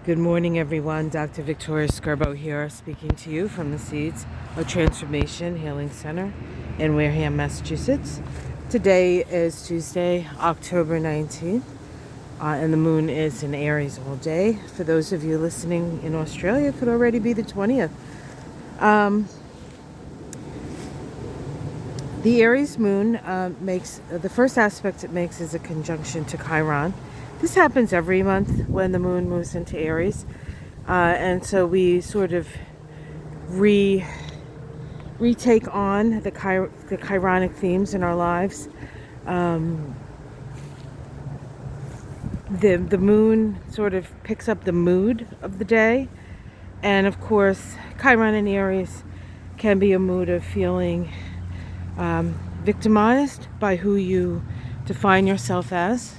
Good morning, everyone. Dr. Victoria Skirbo here, speaking to you from the Seeds of Transformation Healing Center in Wareham, Massachusetts. Today is Tuesday, October 19th, and the moon is in Aries all day. For those of you listening in Australia, it could already be the 20th. The Aries moon makes the first aspect it makes is a conjunction to Chiron. This happens every month when the moon moves into Aries, and so we sort of retake on the Chironic themes in our lives. The moon sort of picks up the mood of the day, and of course, Chiron in Aries can be a mood of feeling victimized by who you define yourself as.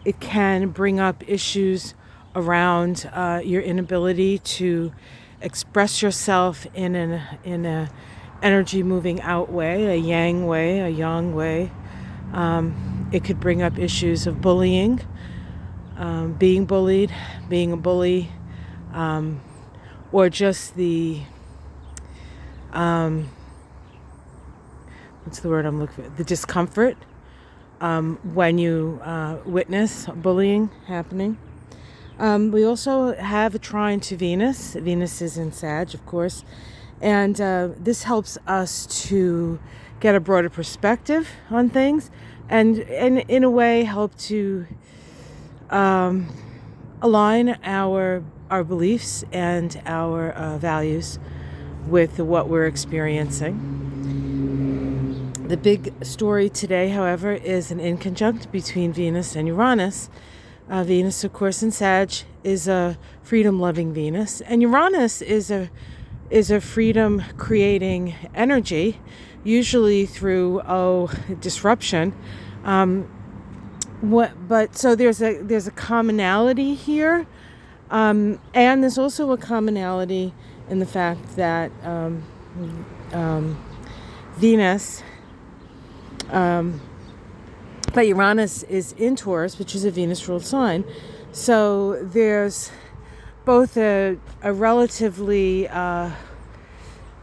It can bring up issues around your inability to express yourself in a energy moving out way, a yang way, a yang way. It could bring up issues of bullying, being bullied, being a bully, or just the what's the word I'm looking for? The discomfort when you witness bullying happening. We also have a trine to Venus. Venus is in Sag, of course, and this helps us to get a broader perspective on things, and in a way help to align our beliefs and our values with what we're experiencing. The big story today, however, is an inconjunct between Venus and Uranus. Venus, of course, in Sag is a freedom-loving Venus, and Uranus is a freedom-creating energy, usually through disruption. So there's a commonality here, and there's also a commonality in the fact that Venus. But Uranus is in Taurus, which is a Venus-ruled sign. So there's both a relatively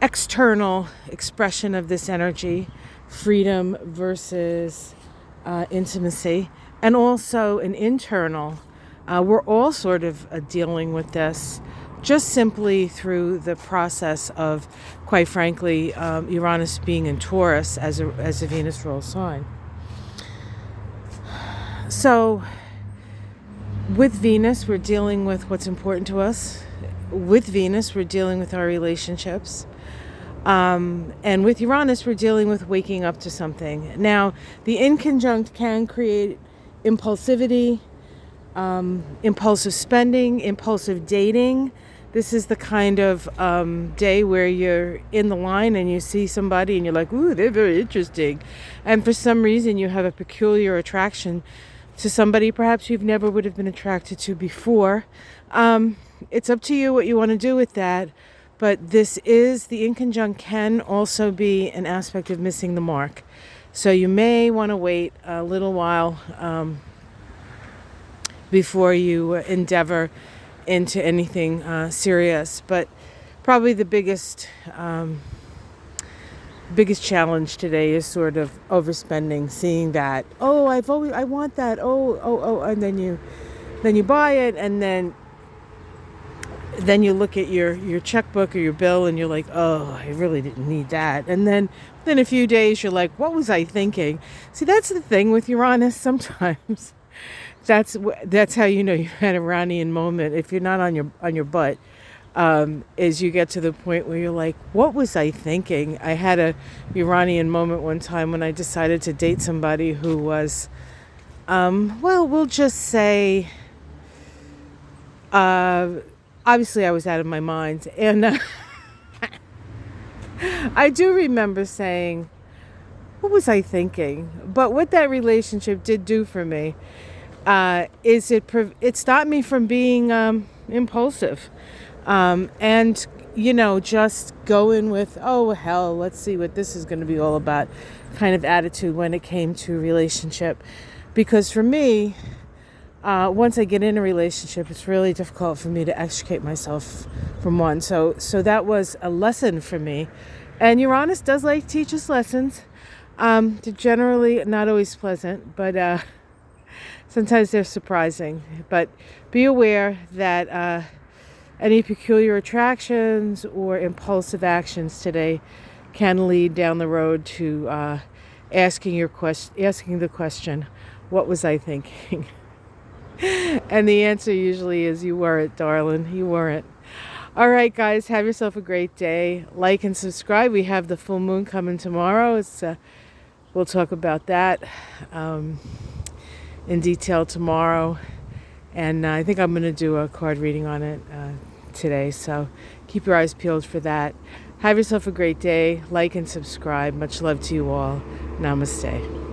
external expression of this energy, freedom versus intimacy, and also an internal. We're all sort of dealing with this just simply through the process of, quite frankly, Uranus being in Taurus as a Venus-ruled sign. So with Venus, we're dealing with what's important to us. With Venus, we're dealing with our relationships. And with Uranus, we're dealing with waking up to something. Now, the inconjunct can create impulsivity, impulsive spending, impulsive dating. This is the kind of day where you're in the line and you see somebody and you're like, ooh, they're very interesting. And for some reason you have a peculiar attraction to somebody perhaps you've never would have been attracted to before. It's up to you what you want to do with that. But the inconjunct can also be an aspect of missing the mark. So you may want to wait a little while before you endeavor into anything serious. But probably the biggest challenge today is sort of overspending, seeing that, I want that, and then you buy it, and then you look at your checkbook or your bill and you're like, I really didn't need that. And then within a few days you're like, what was I thinking? See, that's the thing with Uranus sometimes. That's how you know you've had a Uranian moment. If you're not on your butt, is you get to the point where you're like, what was I thinking? I had a Uranian moment one time when I decided to date somebody who was, we'll just say, obviously I was out of my mind. And I do remember saying, what was I thinking? But what that relationship did do for me is it stopped me from being impulsive, and just going with, oh hell, let's see what this is going to be all about kind of attitude when it came to relationship. Because for me, once I get in a relationship, it's really difficult for me to extricate myself from one. So that was a lesson for me. And Uranus does like to teach us lessons. They're generally not always pleasant, but sometimes they're surprising. But be aware that any peculiar attractions or impulsive actions today can lead down the road to asking the question, what was I thinking? And the answer usually is, you weren't, darling. You weren't. All right, guys, have yourself a great day. Like and subscribe. We have the full moon coming tomorrow. We'll talk about that in detail tomorrow. And I think I'm going to do a card reading on it today. So keep your eyes peeled for that. Have yourself a great day. Like and subscribe. Much love to you all. Namaste.